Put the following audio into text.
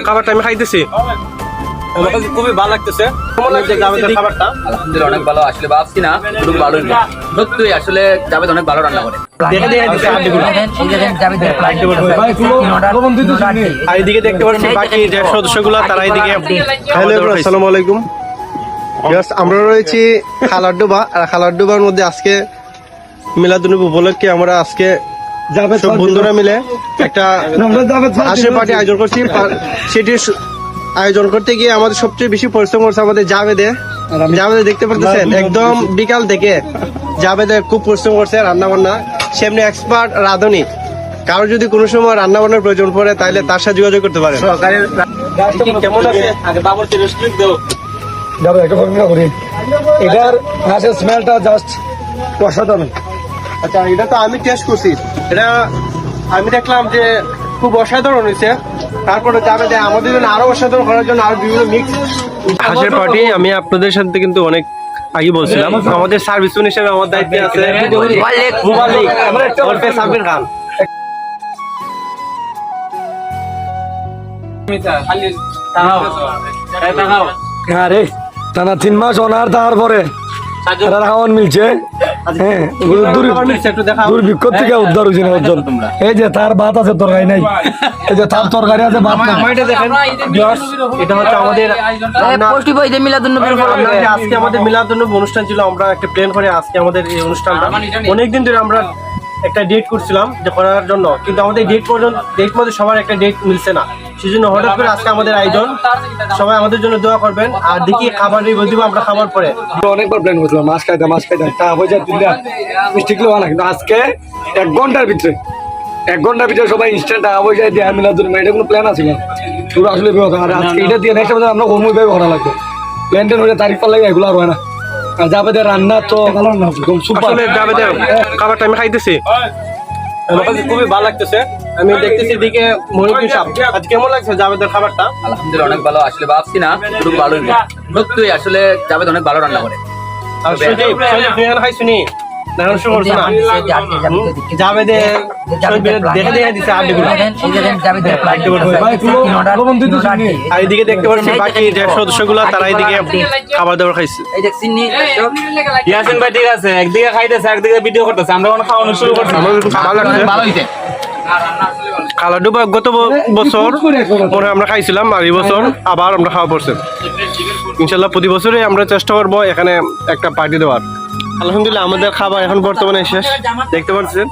খাবারটা আমি খাইতেছি, খুবই ভালো লাগতেছে। খাবারটা আলহামদুলিল্লাহ অনেক ভালো। আসলে ভাবছি না খুব ভালো সত্যি, আসলে জাভেদ অনেক ভালো রান্না করে। আর এদিকে দেখতে পাচ্ছি বাকি যে সদস্যগুলো তারা এদিকে। আসসালামু আলাইকুম। আমরা রয়েছি খালারডোবা, আর খালারডোবার মধ্যে আজকে মিলাদুন্নবী উপলক্ষে আমরা আজকে সব বন্ধুরা মিলে একটা হাঁসের পার্টি আয়োজন করছি। সেটির আয়োজন করতে গিয়ে আমাদের সবচেয়ে বেশি পরিশ্রম করছে আমাদের জাভেদে দেখতে পাচ্ছেন, একদম বিকাল থেকে জাভেদে খুব পরিশ্রম করছে রান্না বান্না। সেমনি এক্সপার্ট রাঁধুনি, কারো যদি কোনো সময় রান্না বান্নার প্রয়োজন পড়ে তাহলে তার সাথে যোগাযোগ করতে পারে। কেমন আছে এটার হাঁসের স্মেলটা জাস্ট অসাধারণ। আচ্ছা, এটা তো আমি টেস্ট করছি, এটা আমি দেখলাম যে খুব অসাধারণ হয়েছে। তারপরে যাবে যে আমাদের জন্য আরো অসাধারণ করার জন্য আরো বিভিন্ন মিক্স হাঁসের পার্টি। আমি আপনাদের সাথে কিন্তু অনেক আগে বলছিলাম, আমাদের সার্ভিস ম্যান হিসেবে আমার দায়িত্বে আছে সাবির খান। আরে টানা 3 মাস অনার তারপরে খাওয়ান মিলছে। হ্যাঁ, দুর্ভিক্ষ থেকে উদ্ধার হয়েছে না অর্জন। এই যে তার ভাত আছে, তরকারি নাই। এই যে তার তরকারি আছে, ভাত নাই। এটা হচ্ছে আমাদের আজকে আমাদের মিলাদুন্নবী অনুষ্ঠান ছিল। আমরা একটা প্ল্যান করে আজকে আমাদের এই অনুষ্ঠানটা অনেকদিন ধরে আমরা একটা ডেট করছিলাম যে করার জন্য, কিন্তু আমাদের ডেট মধ্যে সবার একটা ডেট মিলছে না। সেজন্য হঠাৎ করে আজকে আমাদের আয়োজন। সবাই আমাদের জন্য দোয়া করবেন। আর দেখি খাবার দিব আমরা খাবার পরে। অনেকবার প্ল্যান করছিলাম মাছ খাইতাম টাকা পয়সা দিলে মিষ্টি কিলো না, কিন্তু আজকে 1 ঘন্টার ভিতরে সবাই ইনস্ট্যান্ট টাকা পয়সা দিয়ে মিলাদুন্নবী, এটা কোনো প্ল্যান আছে না পুরো আসলে। আর আজকে এটা দিয়ে নেক্সট বছর আমরা কর্মীভাবে করা লাগবে। প্ল্যান হয়ে তারিখ পার লাগে, এগুলো আর হয় না। জাভেদের রান্না তো জাভেদের খাবারটা আমি খাইতেছি, আমার কাছে খুবই ভালো লাগতেছে। আমি দেখতেছি দিকে মনিরুদ্দিন সাহেব, আজ কেমন লাগছে জাভেদের খাবারটা? আলহামদুলিল্লাহ অনেক ভালো। আসলে ভাবছি না খুব ভালো সত্যি, আসলে জাভেদ অনেক ভালো রান্না করে। আর খাইছুনি এদিকে দেখতে পাচ্ছি বাকি যে সদস্যগুলো তারা এদিকে খাবার দাবার খাইছে। ইয়াসিন ভাই ঠিক আছে, একদিকে খাইতেছে একদিকে ভিডিও করতেছে, আমরা খাওয়ানো শুরু করছি। ভালো হয়েছে। খালাডোবা গত বছর মনে আমরা খাইছিলাম, আর এই বছর আবার আমরা খাওয়া পড়ছে। ইনশাল্লাহ প্রতি বছরে আমরা চেষ্টা করবো এখানে একটা পার্টি দেওয়ার। আলহামদুলিল্লাহ আমাদের খাবার এখন বর্তমানে শেষ, দেখতে পাচ্ছেন।